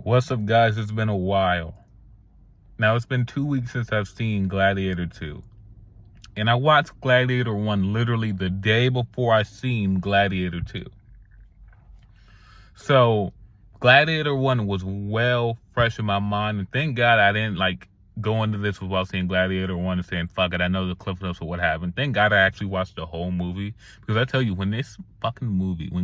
What's up, guys? It's been a while. Now, it's been 2 weeks since I've seen Gladiator 2. And I watched Gladiator 1 literally the day before I seen Gladiator 2. So, Gladiator 1 was well fresh in my mind. And thank God I didn't go into this without seeing Gladiator 1 and saying, fuck it, I know the cliff notes of what happened. Thank God I actually watched the whole movie. Because I tell you, when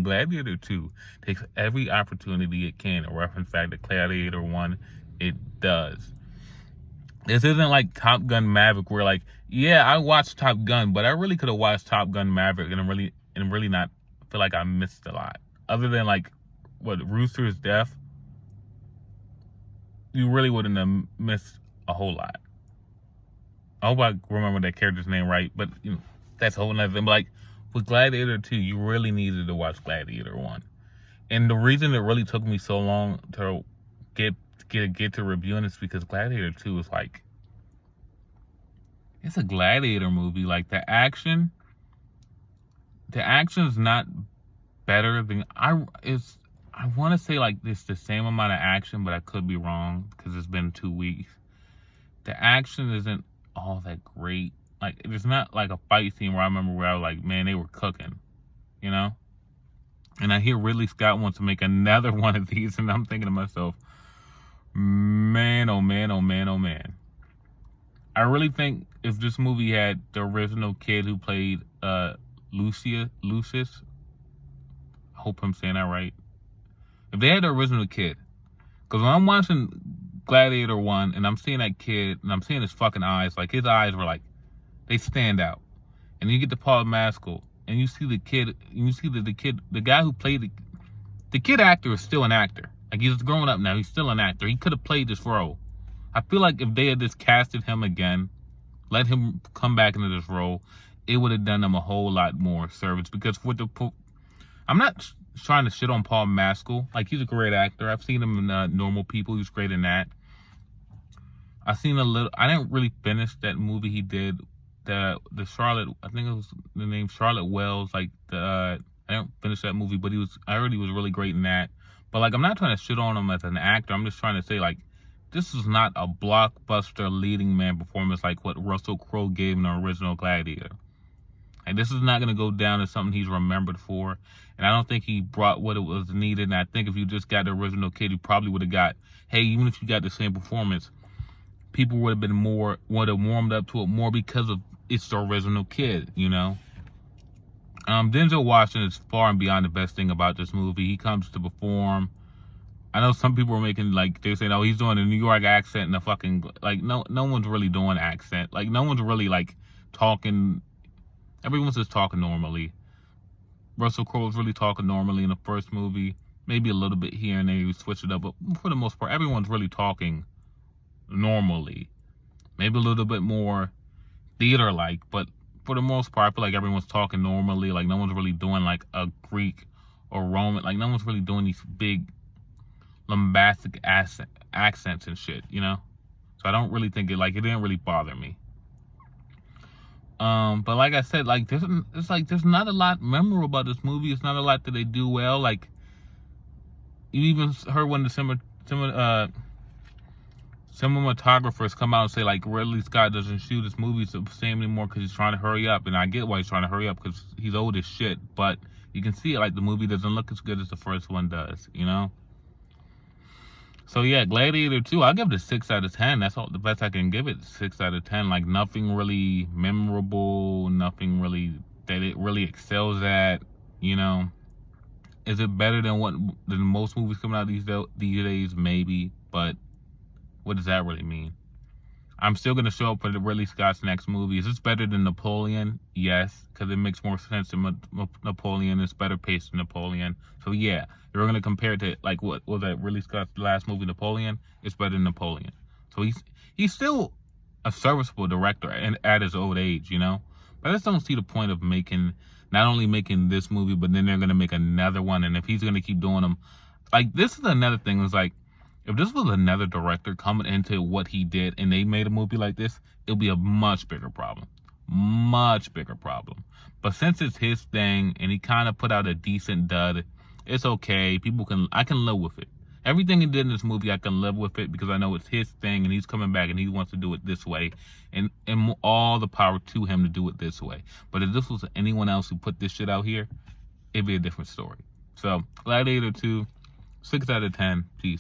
Gladiator 2 takes every opportunity it can to reference back to Gladiator 1, it does. This isn't like Top Gun Maverick where yeah, I watched Top Gun, but I really could have watched Top Gun Maverick and really not feel like I missed a lot. Other than Rooster's death, you really wouldn't have missed a whole lot. I hope I remember that character's name right, but that's a whole nother thing. But with Gladiator 2, you really needed to watch Gladiator 1. And the reason it really took me so long to get to reviewing is because Gladiator 2 is it's a gladiator movie. The action is not better than I want to say it's the same amount of action, but I could be wrong because it's been 2 weeks. The action isn't all that great. There's not a fight scene where I remember where I was man, they were cooking, And I hear Ridley Scott wants to make another one of these, and I'm thinking to myself, man, oh man, oh man, oh man. I really think if this movie had the original kid who played Lucius, I hope I'm saying that right. If they had the original kid, because when I'm watching Gladiator 1 and I'm seeing that kid and I'm seeing his fucking eyes, his eyes were they stand out. And you get to Paul Mescal and you see the kid, and you see the guy who played the kid actor is still an actor. He's grown up now. He's still an actor. He could have played this role. I feel like if they had just casted him again, let him come back into this role, it would have done him a whole lot more service. Because I'm not trying to shit on Paul Mescal. He's a great actor. I've seen him in Normal People. He's great in that. I didn't really finish that movie he did. The Charlotte, I think it was the name Charlotte Wells. I didn't finish that movie, but I heard he was really great in that. But I'm not trying to shit on him as an actor. I'm just trying to say this is not a blockbuster leading man performance like what Russell Crowe gave in the original Gladiator. This is not going to go down as something he's remembered for. And I don't think he brought what it was needed. And I think if you just got the original kid, you probably would have got, hey, even if you got the same performance, people would have warmed up to it more because of it's the original kid, Denzel Washington is far and beyond the best thing about this movie. He comes to perform. I know some people are making they're saying, oh, he's doing a New York accent and a fucking no one's really doing accent. No one's really talking. Everyone's just talking normally. Russell Crowe's really talking normally in the first movie. Maybe a little bit here and there, you switch it up, but for the most part, everyone's really talking normally. Maybe a little bit more theater-like, but for the most part, I feel like everyone's talking normally. No one's really doing a Greek or Roman. No one's really doing these big bombastic accents and shit, So I don't really think it didn't really bother me. But like I said, there's not a lot memorable about this movie. It's not a lot that they do well. You even heard when the cinematographers come out and say Ridley Scott doesn't shoot his movies the same anymore because he's trying to hurry up. And I get why he's trying to hurry up because he's old as shit. But you can see it the movie doesn't look as good as the first one does, So yeah, Gladiator 2, I'll give it a 6 out of 10. That's all the best I can give it. 6 out of 10. Nothing really memorable, nothing really that it really excels at. Is it better than most movies coming out these days? Maybe, but what does that really mean? I'm still going to show up for the Ridley Scott's next movie. Is this better than Napoleon? Yes, because it makes more sense than Napoleon. It's better paced than Napoleon. So yeah, you're going to compare it to what was that Ridley Scott's last movie, Napoleon? It's better than Napoleon. So he's still a serviceable director at his old age, But I just don't see the point of not only making this movie, but then they're going to make another one. And if he's going to keep doing them, this is another thing. It's if this was another director coming into what he did and they made a movie like this, it'll be a much bigger problem. Much bigger problem. But since it's his thing and he kind of put out a decent dud, it's okay. I can live with it. Everything he did in this movie, I can live with it because I know it's his thing and he's coming back and he wants to do it this way. And all the power to him to do it this way. But if this was anyone else who put this shit out here, it'd be a different story. So, Gladiator 2, 6 out of 10. Peace.